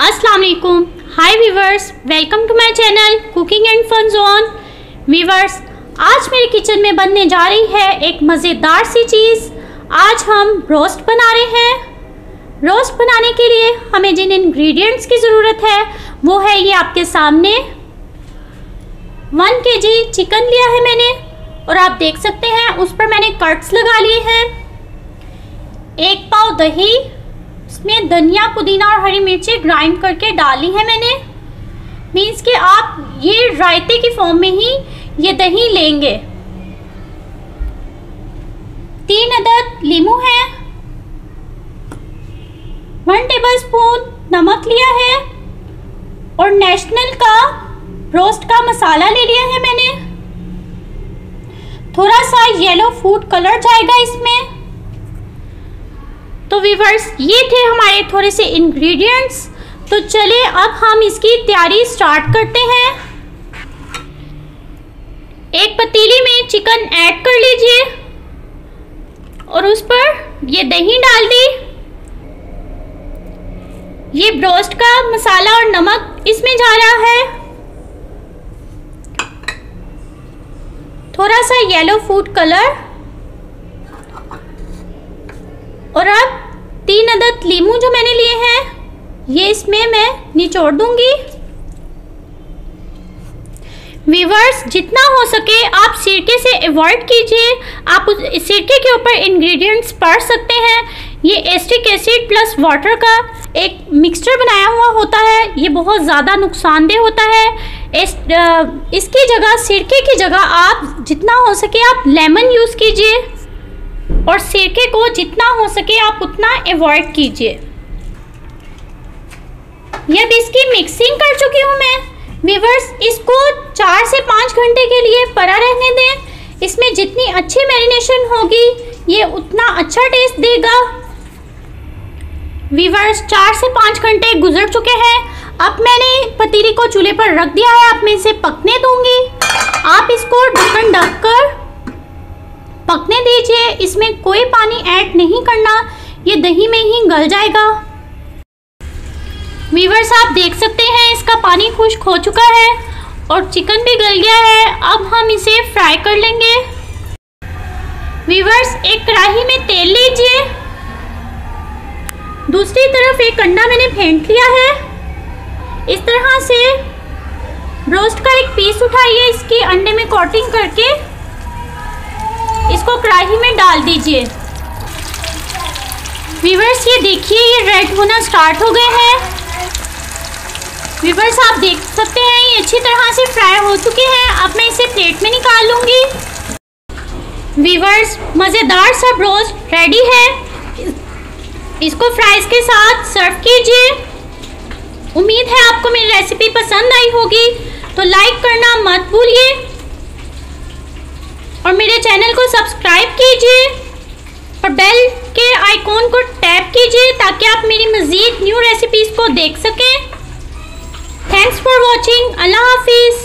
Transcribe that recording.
अस्सलाम वालेकुम। Hi viewers, welcome to my channel cooking and fun zone. Viewers, आज मेरे किचन में बनने जा रही है एक मज़ेदार सी चीज़। आज हम रोस्ट बना रहे हैं। रोस्ट बनाने के लिए हमें जिन इंग्रेडिएंट्स की ज़रूरत है वो है ये आपके सामने। 1 kg चिकन लिया है मैंने और आप देख सकते हैं उस पर मैंने कट्स लगा लिए हैं। 1 पाव दही, इसमें धनिया, पुदीना और हरी मिर्ची ग्राइंड करके डाली है मैंने। मीन्स कि आप ये रायते की फॉर्म में ही ये दही लेंगे। 3 अदद लीमू है। 1 टेबलस्पून नमक लिया है और नेशनल का रोस्ट का मसाला ले लिया है मैंने। थोड़ा सा येलो फूड कलर जाएगा इसमें। तो व्यूवर्स, ये थे हमारे थोड़े से इंग्रेडिएंट्स। तो चलिए अब हम इसकी तैयारी स्टार्ट करते हैं। एक पतीली में चिकन ऐड कर लीजिए और उस पर ये दही डाल दी। ये रोस्ट का मसाला और नमक इसमें जा रहा है। थोड़ा सा येलो फूड कलर और अब 3 अदद लीमू जो मैंने लिए हैं ये इसमें मैं निचोड़ दूंगी। व्यूवर्स, जितना हो सके आप सिरके से अवॉइड कीजिए। आप उस सिरके के ऊपर इंग्रेडिएंट्स पढ़ सकते हैं। ये एसिटिक एसिड प्लस वाटर का एक मिक्सचर बनाया हुआ होता है। ये बहुत ज़्यादा नुकसानदेह होता है। इसकी जगह, सिरके की जगह आप जितना हो सके आप लेमन यूज़ कीजिए और सिरके को जितना हो सके आप उतना अवॉइड कीजिए। अब इसकी मिक्सिंग कर चुकी हूँ मैं। व्यूवर्स, इसको 4 से 5 घंटे के लिए पड़ा रहने दें। इसमें जितनी अच्छी मैरिनेशन होगी ये उतना अच्छा टेस्ट देगा। व्यूवर्स, 4 से 5 घंटे गुजर चुके हैं। अब मैंने पतीली को चूल्हे पर रख दिया है। अब मैं इसे पकने दूंगी। आप इसको ढक्कन ढककर पकने दीजिए। इसमें कोई पानी ऐड नहीं करना, ये दही में ही गल जाएगा। व्यूवर्स, आप देख सकते हैं इसका पानी खुश्क हो चुका है और चिकन भी गल गया है। अब हम इसे फ्राई कर लेंगे। व्यूवर्स, एक कढ़ाई में तेल लीजिए। दूसरी तरफ एक अंडा मैंने फेंट लिया है। इस तरह से रोस्ट का एक पीस उठाइए, इसकी अंडे में कोटिंग करके इसको कढ़ाई में डाल दीजिए। व्यूवर्स, ये देखिए ये रेड होना स्टार्ट हो गए हैं। व्यूवर्स, आप देख सकते हैं ये अच्छी तरह से फ्राई हो चुके हैं। अब मैं इसे प्लेट में निकाल लूँगी। व्यूवर्स, मज़ेदार सा रोस्ट रेडी है। इसको फ्राइज़ के साथ सर्व कीजिए। उम्मीद है आपको मेरी रेसिपी पसंद आई होगी, तो लाइक करना मत भूलिए और मेरे चैनल को सब्सक्राइब कीजिए और बेल के आइकॉन को टैप कीजिए ताकि आप मेरी मज़ीद न्यू रेसिपीज़ को देख सकें। Thanks for watching. अल्लाह हाफिज़।